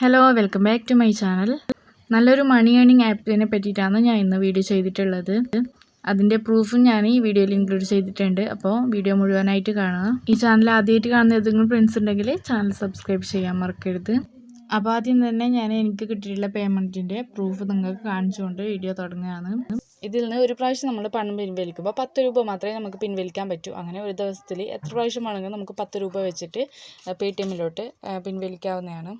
Hello welcome back to my channel. നല്ലൊരു money earning ആപ്പിനെ പറ്റിയിട്ടാണ് ഞാൻ ഇന്ന് വീഡിയോ ചെയ്തിട്ടുള്ളത്. അതിൻ്റെ പ്രൂഫും ഞാൻ ഈ വീഡിയോയിൽ ഇൻക്ലൂഡ് ചെയ്തിട്ടുണ്ട്. അപ്പോൾ വീഡിയോ മുഴുവനായിട്ട് കാണുക. ഈ ചാനൽ ആദ്യമായിട്ട് കാണുന്ന ഏതെങ്കിലും ഫ്രണ്ട്സ് ഉണ്ടെങ്കിൽ ചാനൽ സബ്സ്ക്രൈബ് ചെയ്യാൻ മറക്കരുത്. അപ്പോൾ ആദ്യം തന്നെ എനിക്ക് കിട്ടിയിട്ടുള്ള പേയ്മെൻറ്റിൻ്റെ പ്രൂഫ് നിങ്ങൾക്ക് കാണിച്ചുകൊണ്ട് വീഡിയോ തുടങ്ങുകയാണ്. ഇതിൽ നിന്ന് ഒരു പ്രാവശ്യം നമ്മൾ പണം പിൻവലിക്കുമ്പോൾ 10 രൂപ മാത്രമേ നമുക്ക് പിൻവലിക്കാൻ പറ്റൂ. അങ്ങനെ ഒരു ദിവസത്തിൽ എത്ര പ്രാവശ്യം വേണമെങ്കിലും നമുക്ക് 10 രൂപ വെച്ചിട്ട് പേടിഎമ്മിലോട്ട് പിൻവലിക്കാവുന്നതാണ്.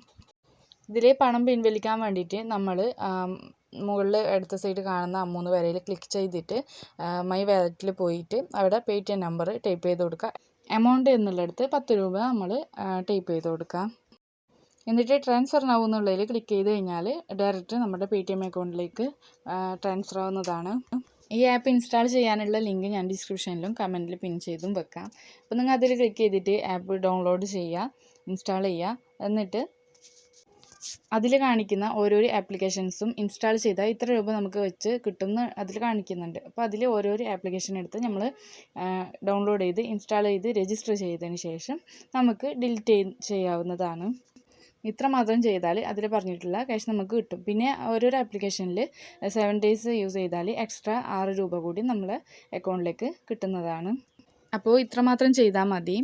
ഇതിൽ പണം പിൻവലിക്കാൻ വേണ്ടിയിട്ട് നമ്മൾ മുകളിൽ ഇടത്തെ സൈഡ് കാണുന്ന 3 വരയിൽ ക്ലിക്ക് ചെയ്തിട്ട് മൈ വാലറ്റിൽ പോയിട്ട് അവിടെ പേടിഎം നമ്പർ ടൈപ്പ് ചെയ്ത് കൊടുക്കുക. എമൗണ്ട് എന്നുള്ളിടത്ത് 10 രൂപ നമ്മൾ ടൈപ്പ് ചെയ്ത് കൊടുക്കുക. എന്നിട്ട് ട്രാൻസ്ഫർ നൗ എന്നുള്ളതിൽ ക്ലിക്ക് ചെയ്ത് കഴിഞ്ഞാൽ ഡയറക്റ്റ് നമ്മുടെ പേടിഎം അക്കൗണ്ടിലേക്ക് ട്രാൻസ്ഫർ ആവുന്നതാണ്. ഈ ആപ്പ് ഇൻസ്റ്റാൾ ചെയ്യാനുള്ള ലിങ്ക് ഞാൻ ഡിസ്ക്രിപ്ഷനിലും കമൻറ്റിൽ പിൻ ചെയ്തും വെക്കാം. അപ്പോൾ നിങ്ങൾ അതിൽ ക്ലിക്ക് ചെയ്തിട്ട് ആപ്പ് ഡൗൺലോഡ് ചെയ്യുക, ഇൻസ്റ്റാൾ ചെയ്യുക. എന്നിട്ട് അതിൽ കാണിക്കുന്ന ഓരോരോ ആപ്ലിക്കേഷൻസും ഇൻസ്റ്റാൾ ചെയ്താൽ ഇത്ര രൂപ നമുക്ക് വെച്ച് കിട്ടുമെന്ന് അതിൽ കാണിക്കുന്നുണ്ട്. അപ്പോൾ അതിൽ ഓരോരോ ആപ്ലിക്കേഷൻ എടുത്ത് നമ്മൾ ഡൗൺലോഡ് ചെയ്ത് ഇൻസ്റ്റാൾ ചെയ്ത് രജിസ്റ്റർ ചെയ്തതിന് ശേഷം നമുക്ക് ഡിലീറ്റ് ചെയ്യാവുന്നതാണ്. ഇത്ര മാത്രം ചെയ്താൽ അതിൽ പറഞ്ഞിട്ടുള്ള ക്യാഷ് നമുക്ക് കിട്ടും. പിന്നെ ഓരോരോ ആപ്ലിക്കേഷനിൽ 7 days യൂസ് ചെയ്താൽ എക്സ്ട്രാ 6 രൂപ കൂടി നമ്മളെ അക്കൗണ്ടിലേക്ക് കിട്ടുന്നതാണ്. അപ്പോൾ ഇത്ര മാത്രം ചെയ്താൽ മതി.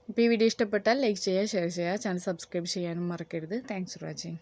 അപ്പോൾ ഈ വീഡിയോ ഇഷ്ടപ്പെട്ടാൽ ലൈക്ക് ചെയ്യുക, ഷെയർ ചെയ്യുക, ചാനൽ സബ്സ്ക്രൈബ് ചെയ്യാനും മറക്കരുത്. Thanks for watching.